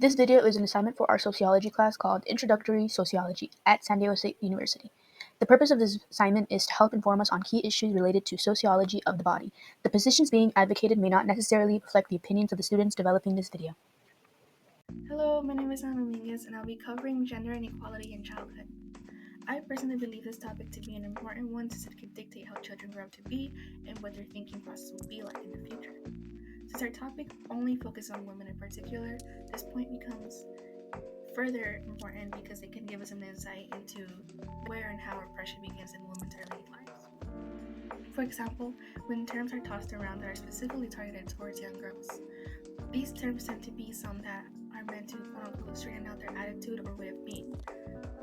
This video is an assignment for our sociology class called Introductory Sociology at San Diego State University. The purpose of this assignment is to help inform us on key issues related to sociology of the body. The positions being advocated may not necessarily reflect the opinions of the students developing this video. Hello, my name is Ana Dominguez, and I'll be covering gender inequality in childhood. I personally believe this topic to be an important one since it can dictate how children grow up to be and what their thinking process will be like in the future. Since our topic only focuses on women in particular, this point becomes further important because it can give us an insight into where and how oppression begins in women's early lives. For example, when terms are tossed around that are specifically targeted towards young girls, these terms tend to be some that are meant to quote-unquote straighten out their attitude or way of being.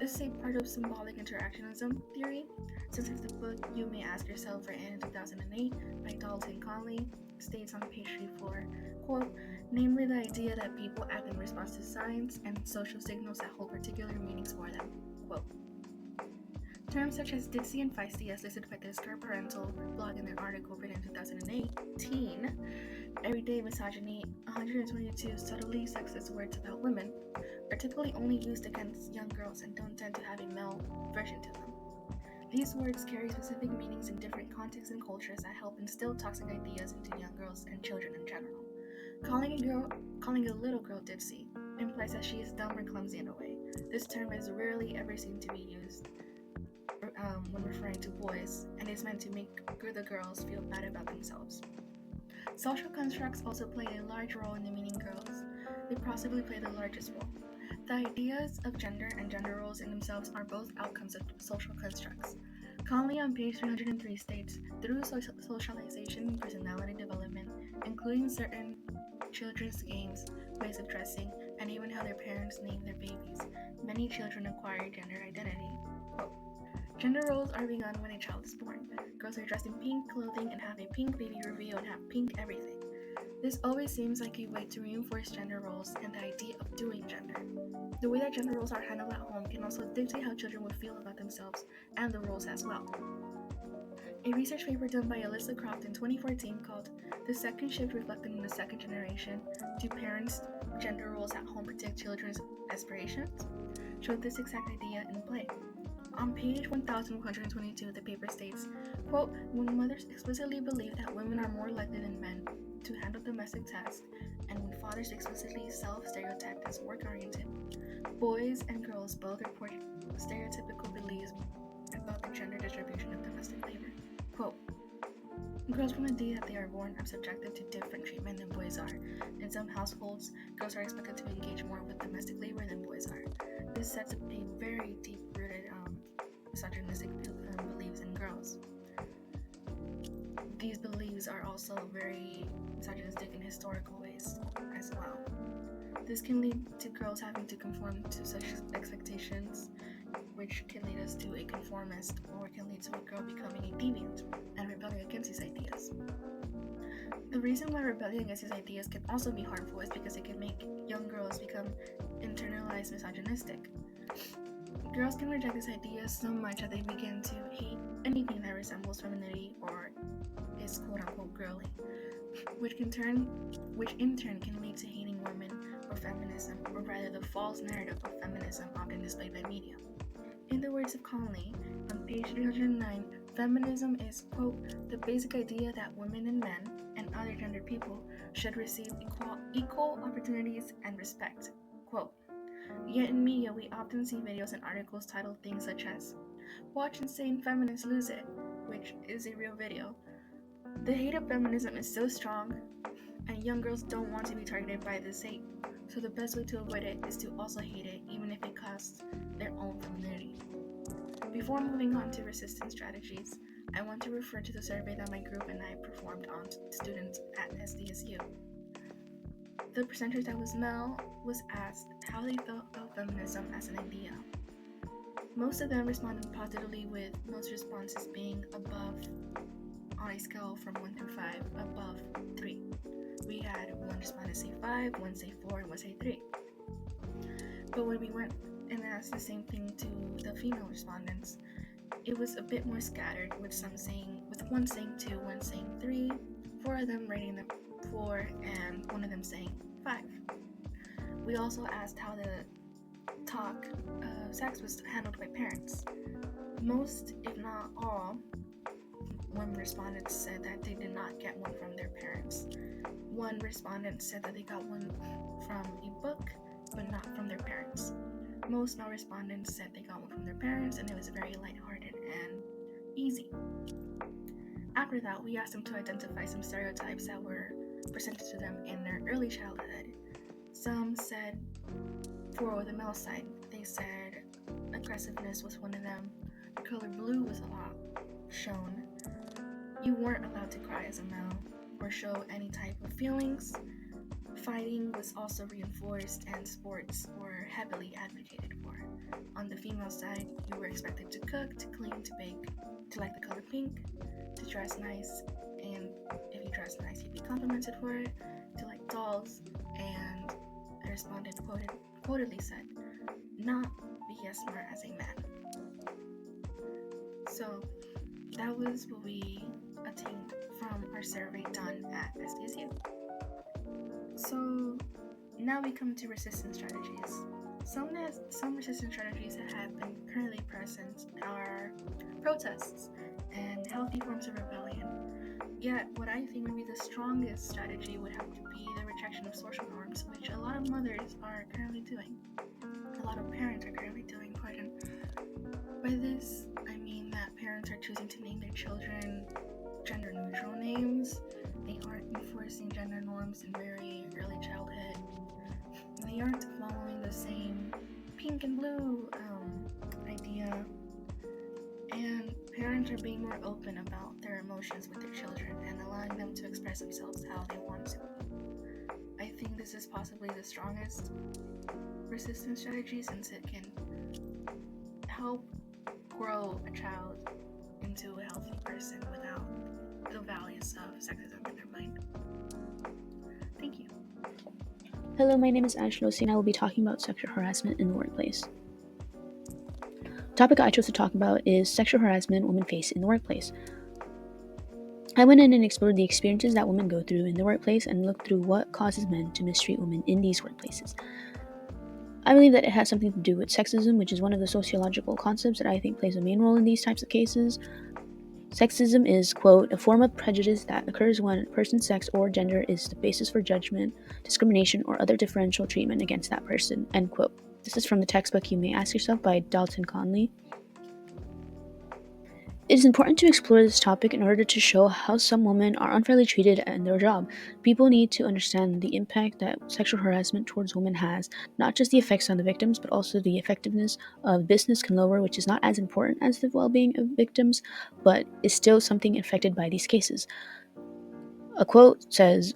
This is a part of symbolic interactionism theory, since as the book You May Ask Yourself, written in 2008 by Dalton Conley, states on page 34, quote, namely the idea that people act in response to signs and social signals that hold particular meanings for them, quote. Terms such as ditzy and feisty, as listed by the Star Parental blog in their article written in 2018, everyday misogyny, 122 subtly sexist words about women, are typically only used against young girls and don't tend to have a male version to them. These words carry specific meanings in different contexts and cultures that help instill toxic ideas into young girls and children in general. Calling a little girl ditzy implies that she is dumb or clumsy in a way. This term is rarely ever seen to be used when referring to boys, and is meant to make the girls feel bad about themselves. Social constructs also play a large role in demeaning girls. They possibly play the largest role. The ideas of gender and gender roles in themselves are both outcomes of social constructs. Conley on page 303 states, through socialization and personality development, including certain children's games, ways of dressing, and even how their parents name their babies, many children acquire gender identity. Quote, gender roles are begun when a child is born. Girls are dressed in pink clothing and have a pink baby reveal and have pink everything. This always seems like a way to reinforce gender roles and the idea of doing gender. The way that gender roles are handled at home can also dictate how children will feel about themselves and the roles as well. A research paper done by Alyssa Croft in 2014 called The Second Shift Reflected in the Second Generation, Do Parents' Gender Roles at Home Protect Children's Aspirations? Showed this exact idea in play. On page 1122, the paper states, quote, when mothers explicitly believe that women are more likely than men to handle domestic tasks, and when fathers explicitly self-stereotyped as work-oriented, boys and girls both report stereotypical beliefs about the gender distribution of domestic labor. Quote, girls from the day that they are born are subjected to different treatment than boys are. In some households, girls are expected to engage more with domestic labor than boys are. This sets up a very deep-rooted misogynistic beliefs in girls. These beliefs are also very misogynistic in historical ways as well. This can lead to girls having to conform to such expectations, which can lead us to a conformist, or can lead to a girl becoming a deviant and rebelling against these ideas. The reason why rebelling against these ideas can also be harmful is because it can make young girls become internalized misogynistic. Girls can reject these ideas so much that they begin to hate anything that resembles femininity or is quote-unquote girly, which in turn can lead to hating women or feminism, or rather the false narrative of feminism often displayed by media. In the words of Conley, on page 309, feminism is, quote, the basic idea that women and men and other gendered people should receive equal opportunities and respect, quote. Yet in media, we often see videos and articles titled things such as, watch insane feminists lose it, which is a real video. The hate of feminism is so strong, and young girls don't want to be targeted by this hate, so the best way to avoid it is to also hate it, even if it costs their own femininity. Before moving on to resistance strategies, I want to refer to the survey that my group and I performed on students at SDSU. The percentage that was male was asked how they felt about feminism as an idea. Most of them responded positively, with most responses being above on a scale from 1 through 5, above 3. We had one respondent say 5, one say 4, and one say 3. But when we went and asked the same thing to the female respondents, it was a bit more scattered, with one saying 2, one saying 3, 4 of them rating them 4, and one of them saying 5. We also asked how the talk of sex was handled by parents. Most, if not all, when respondents said that they did not get one from their parents. One respondent said that they got one from a book, but not from their parents. Most non-respondents said they got one from their parents, and it was very lighthearted and easy. After that, we asked them to identify some stereotypes that were presented to them in their early childhood. Some said, for the male side, they said aggressiveness was one of them. The color blue was a lot shown. You weren't allowed to cry as a male or show any type of feelings. Fighting was also reinforced, and sports were heavily advocated for. On the female side, you were expected to cook, to clean, to bake, to like the color pink, to dress nice, and if you dress nice, you'd be complimented for it, to like dolls, and a respondent quotedly said, not be as smart as a man. So that was what we attained from our survey done at SDSU. So now we come to resistance strategies. Some resistance strategies that have been currently present are protests and healthy forms of rebellion. Yet, what I think would be the strongest strategy would have to be the rejection of social norms, which a lot of mothers are currently doing. A lot of parents are currently doing, pardon. By this, I mean that parents are choosing to name their children gender-neutral names. They aren't enforcing gender norms in very early childhood. They aren't following the same pink and blue idea. And parents are being more open about their emotions with their children and allowing them to express themselves how they want to. I think this is possibly the strongest resistance strategy, since it can help grow a child into a healthy person without the values of sexism in their mind. Thank you. Hello, my name is Ashlosi, and I will be talking about sexual harassment in the workplace. The topic I chose to talk about is sexual harassment women face in the workplace. I went in and explored the experiences that women go through in the workplace and looked through what causes men to mistreat women in these workplaces. I believe that it has something to do with sexism, which is one of the sociological concepts that I think plays a main role in these types of cases. Sexism is, quote, a form of prejudice that occurs when a person's sex or gender is the basis for judgment, discrimination, or other differential treatment against that person, end quote. This is from the textbook You May Ask Yourself by Dalton Conley. It is important to explore this topic in order to show how some women are unfairly treated in their job. People need to understand the impact that sexual harassment towards women has, not just the effects on the victims, but also the effectiveness of business can lower, which is not as important as the well-being of victims, but is still something affected by these cases. A quote says,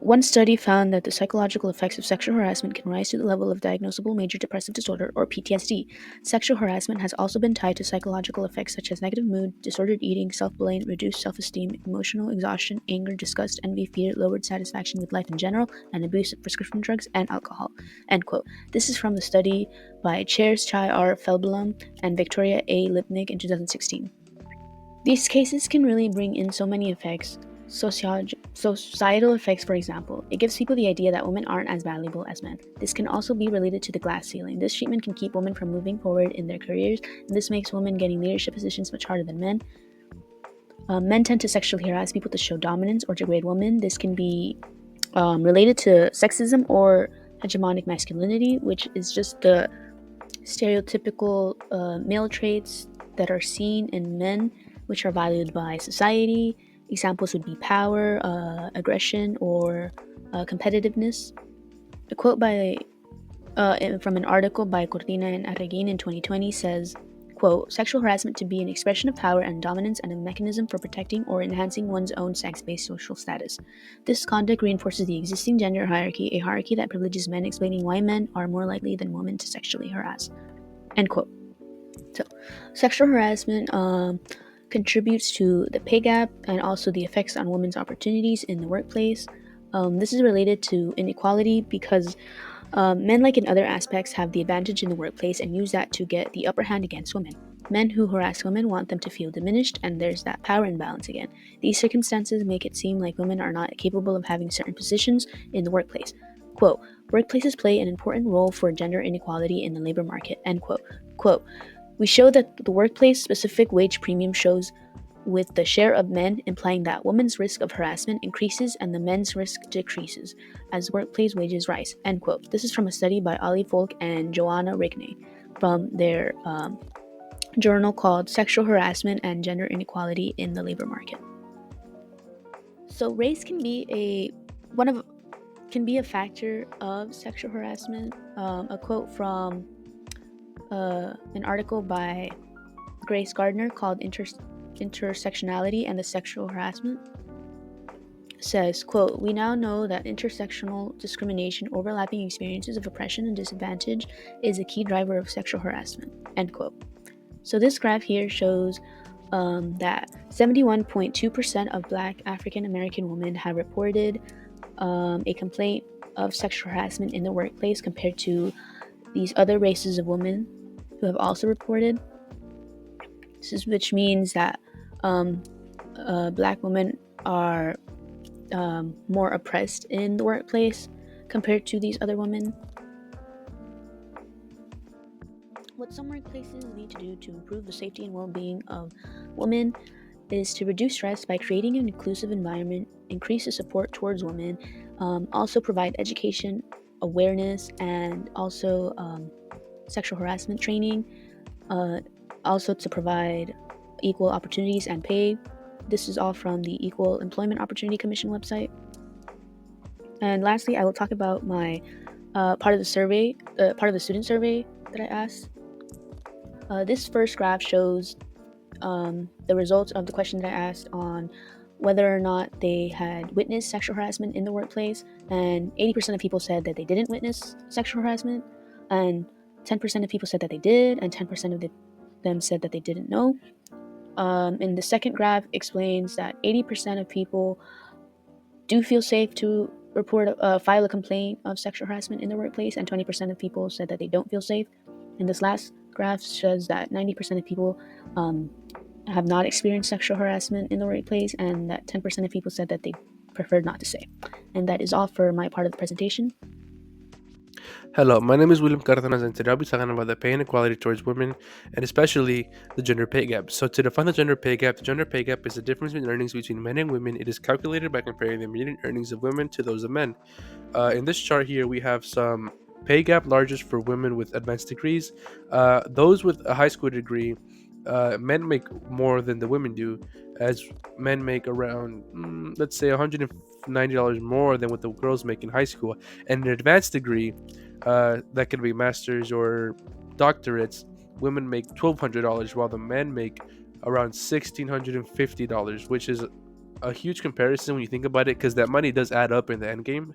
one study found that the psychological effects of sexual harassment can rise to the level of diagnosable major depressive disorder, or PTSD. Sexual harassment has also been tied to psychological effects such as negative mood, disordered eating, self-blame, reduced self-esteem, emotional exhaustion, anger, disgust, envy, fear, lowered satisfaction with life in general, and abuse of prescription drugs and alcohol. End quote. This is from the study by Chairs Chai R. Felblum and Victoria A. Lipnick in 2016. These cases can really bring in so many effects. Societal effects, for example. It gives people the idea that women aren't as valuable as men. This can also be related to the glass ceiling. This treatment can keep women from moving forward in their careers, and this makes women getting leadership positions much harder than men. Men tend to sexually harass people to show dominance or degrade women. This can be related to sexism or hegemonic masculinity, which is just the stereotypical male traits that are seen in men, which are valued by society. Examples would be power, aggression, or competitiveness. A quote from an article by Cortina and Arreguin in 2020 says, quote, sexual harassment to be an expression of power and dominance and a mechanism for protecting or enhancing one's own sex-based social status. This conduct reinforces the existing gender hierarchy, a hierarchy that privileges men, explaining why men are more likely than women to sexually harass. End quote. So, sexual harassment contributes to the pay gap and also the effects on women's opportunities in the workplace. This is related to inequality because men, like in other aspects, have the advantage in the workplace and use that to get the upper hand against women. Men who harass women want them to feel diminished, and there's that power imbalance again. These circumstances make it seem like women are not capable of having certain positions in the workplace. Quote, Workplaces play an important role for gender inequality in the labor market, end quote. Quote, we show that the workplace specific wage premium shows with the share of men, implying that women's risk of harassment increases and the men's risk decreases as workplace wages rise, end quote. This is from a study by Ali Folk and Joanna Rigney from their journal called Sexual Harassment and Gender Inequality in the Labor Market. So race can be a factor of sexual harassment. A quote from an article by Grace Gardner called Intersectionality and the Sexual Harassment says, quote, we now know that intersectional discrimination, overlapping experiences of oppression and disadvantage is a key driver of sexual harassment, end quote. So this graph here shows that 71.2% of Black African American women have reported a complaint of sexual harassment in the workplace compared to these other races of women who have also reported. Which means that Black women are more oppressed in the workplace compared to these other women. What some workplaces need to do to improve the safety and well-being of women is to reduce stress by creating an inclusive environment, increase the support towards women, also provide education, awareness, and also sexual harassment training, also to provide equal opportunities and pay. This is all from the Equal Employment Opportunity Commission website. And lastly, I will talk about my part of the student survey that I asked. This first graph shows the results of the question that I asked on whether or not they had witnessed sexual harassment in the workplace, and 80% of people said that they didn't witness sexual harassment, and 10% of people said that they did, and 10% of them said that they didn't know. And the second graph explains that 80% of people do feel safe to file a complaint of sexual harassment in the workplace, and 20% of people said that they don't feel safe. And this last graph shows that 90% of people have not experienced sexual harassment in the workplace, and that 10% of people said that they preferred not to say. And that is all for my part of the presentation. Hello, my name is William Cardenas, and today I'll be talking about the pay inequality towards women, and especially the gender pay gap. So, to define the gender pay gap is the difference in earnings between men and women. It is calculated by comparing the median earnings of women to those of men. In this chart here, we have some pay gap largest for women with advanced degrees. Those with a high school degree, men make more than the women do, as men make around, let's say, $190 more than what the girls make in high school. And an advanced degree, that can be masters or doctorates, women make $1,200 while the men make around $1,650, which is a huge comparison when you think about it, because that money does add up in the end game.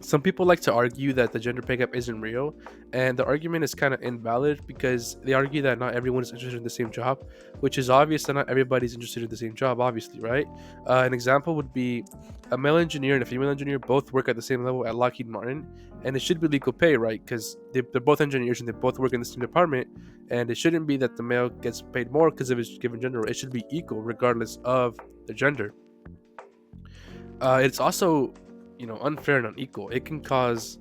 Some people like to argue that the gender pay gap isn't real, and the argument is kind of invalid because they argue that not everyone is interested in the same job, which is obvious that not everybody's interested in the same job, obviously, right? An example would be a male engineer and a female engineer both work at the same level at Lockheed Martin, and it should be equal pay, right? Because they're both engineers and they both work in the same department, and it shouldn't be that the male gets paid more because of his given gender. It should be equal regardless of the gender. It's also, unfair and unequal. It can cause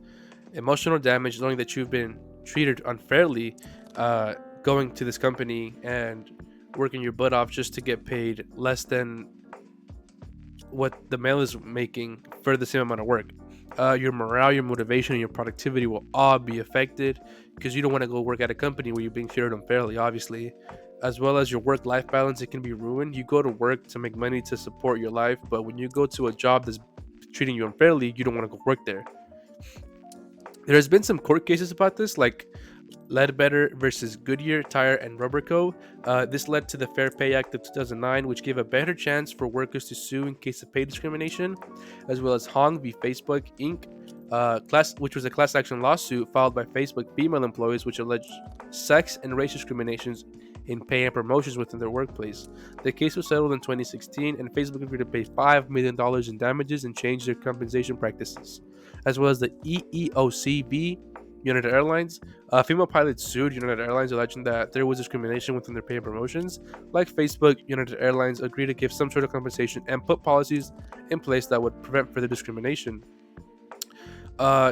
emotional damage knowing that you've been treated unfairly, going to this company and working your butt off just to get paid less than what the male is making for the same amount of work. Your morale, your motivation, and your productivity will all be affected because you don't want to go work at a company where you're being treated unfairly, obviously. As well as your work-life balance, it can be ruined. You go to work to make money to support your life, but when you go to a job that's treating you unfairly, you don't want to go work there. There's been some court cases about this, like Ledbetter versus Goodyear Tire and Rubber Co. This led to the Fair Pay Act of 2009, which gave a better chance for workers to sue in case of pay discrimination, as well as Hong v. Facebook Inc., which was a class action lawsuit filed by Facebook female employees, which alleged sex and race discriminations in pay and promotions within their workplace. The case was settled in 2016, and Facebook agreed to pay $5 million in damages and change their compensation practices, as well as the EEOCB United Airlines. Female pilots sued United Airlines, alleging that there was discrimination within their pay and promotions. Like Facebook, United Airlines agreed to give some sort of compensation and put policies in place that would prevent further discrimination.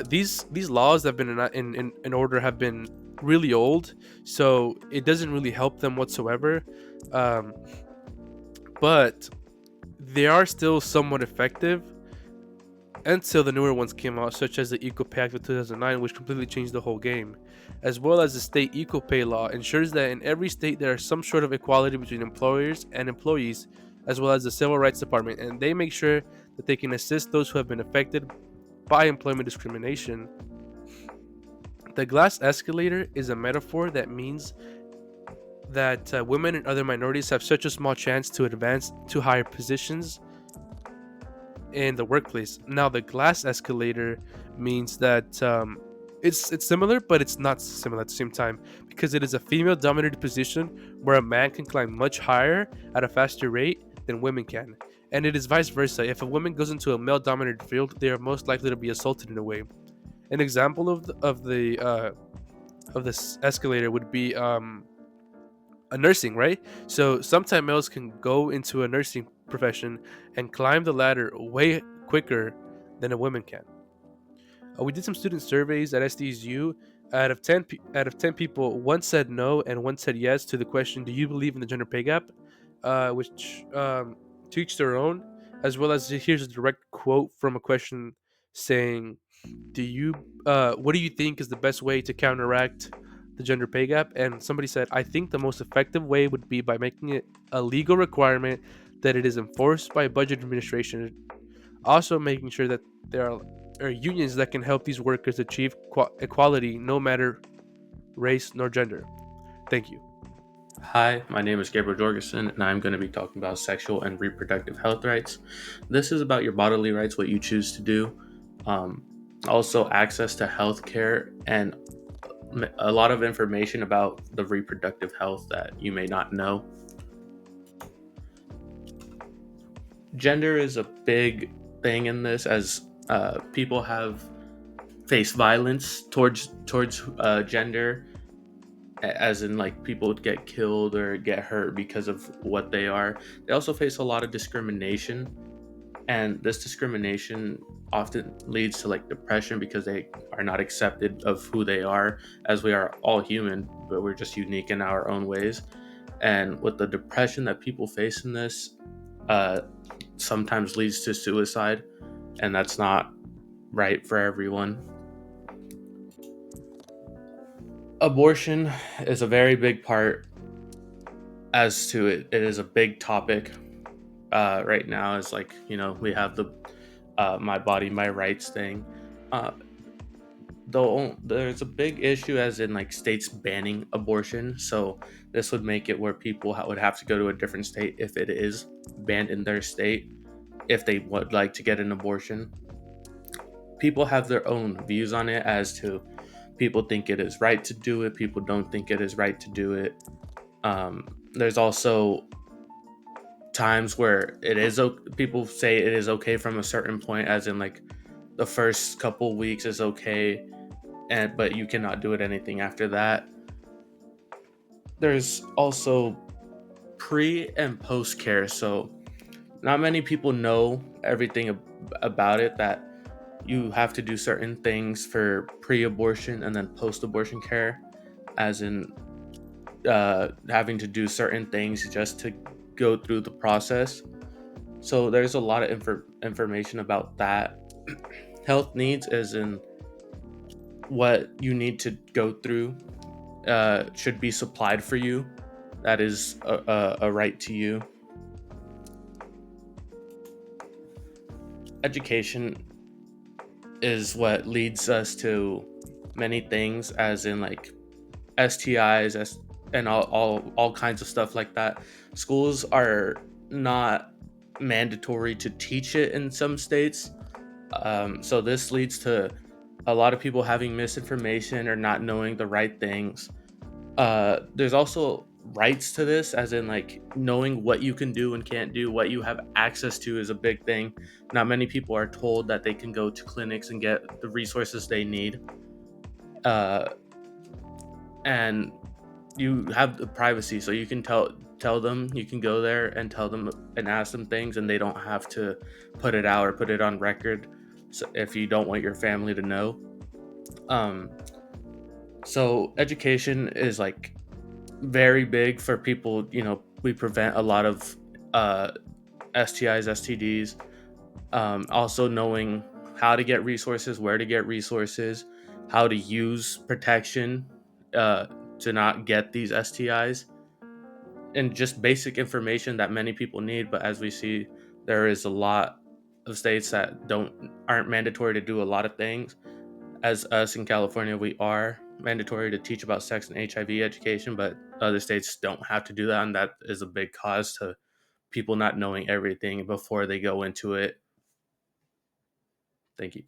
These laws that have been in order have been really old, so it doesn't really help them whatsoever. Um, but they are still somewhat effective until the newer ones came out, such as the Eco Pay Act of 2009, which completely changed the whole game, as well as the state eco pay law ensures that in every state there is some sort of equality between employers and employees, as well as the Civil Rights Department, and they make sure that they can assist those who have been affected by employment discrimination. The glass escalator is a metaphor that means that women and other minorities have such a small chance to advance to higher positions in the workplace. Now, the glass escalator means that it's similar, but it's not similar at the same time because it is a female-dominated position where a man can climb much higher at a faster rate than women can, and it is vice versa. If a woman goes into a male-dominated field, they are most likely to be assaulted in a way. An example of this escalator would be a nursing, right? So sometimes males can go into a nursing profession and climb the ladder way quicker than a woman can. We did some student surveys at SDSU. Out of 10 people, one said no and one said yes to the question, "Do you believe in the gender pay gap?" Which to each their own. As well as here's a direct quote from a question saying, "Do you what do you think is the best way to counteract the gender pay gap?" And somebody said, "I think the most effective way would be by making it a legal requirement that it is enforced by budget administration, also making sure that there are unions that can help these workers achieve equality no matter race nor gender." Thank you. Hi, my name is Gabriel Jorgensen, and I'm going to be talking about sexual and reproductive health rights. This is about your bodily rights, what you choose to do, um, also access to health care, and a lot of information about the reproductive health that you may not know. Gender is a big thing in this, as people have faced violence towards gender, as in like people would get killed or get hurt because of what they are. They also face a lot of discrimination, and this discrimination often leads to like depression because they are not accepted of who they are, as we are all human, but we're just unique in our own ways. And with the depression that people face in this, uh, sometimes leads to suicide, and that's not right for everyone. Abortion is a very big part as to it. It is a big topic right now. It's like, we have the my body, my rights thing. Uh, though there's a big issue as in like states banning abortion. So this would make it where people would have to go to a different state if it is banned in their state, if they would like to get an abortion. People have their own views on it, as to people think it is right to do it, people don't think it is right to do it. There's also times where people say it is okay from a certain point, as in like the first couple weeks is okay, and but you cannot do it anything after that. There's also pre and post care. So not many people know everything about it, that you have to do certain things for pre-abortion and then post-abortion care, as in having to do certain things just to go through the process. So there's a lot of information about that. Health needs, as in what you need to go through, should be supplied for you. That is a right to you. Education is what leads us to many things, as in like STIs, and all kinds of stuff like that. Schools are not mandatory to teach it in some states. So this leads to a lot of people having misinformation or not knowing the right things. There's also rights to this, as in like knowing what you can do and can't do, what you have access to is a big thing. Not many people are told that they can go to clinics and get the resources they need. Uh, and you have the privacy, so you can tell them, you can go there and tell them and ask them things, and they don't have to put it out or put it on record. if you don't want your family to know. Um, so education is like very big for people. We prevent a lot of uh, STIs, STDs. Also knowing how to get resources, where to get resources, how to use protection uh, to not get these STIs, and just basic information that many people need. But as we see, there is a lot of states that aren't mandatory to do a lot of things. As us in California, we are mandatory to teach about sex and HIV education, but other states don't have to do that, and that is a big cause to people not knowing everything before they go into it. Thank you.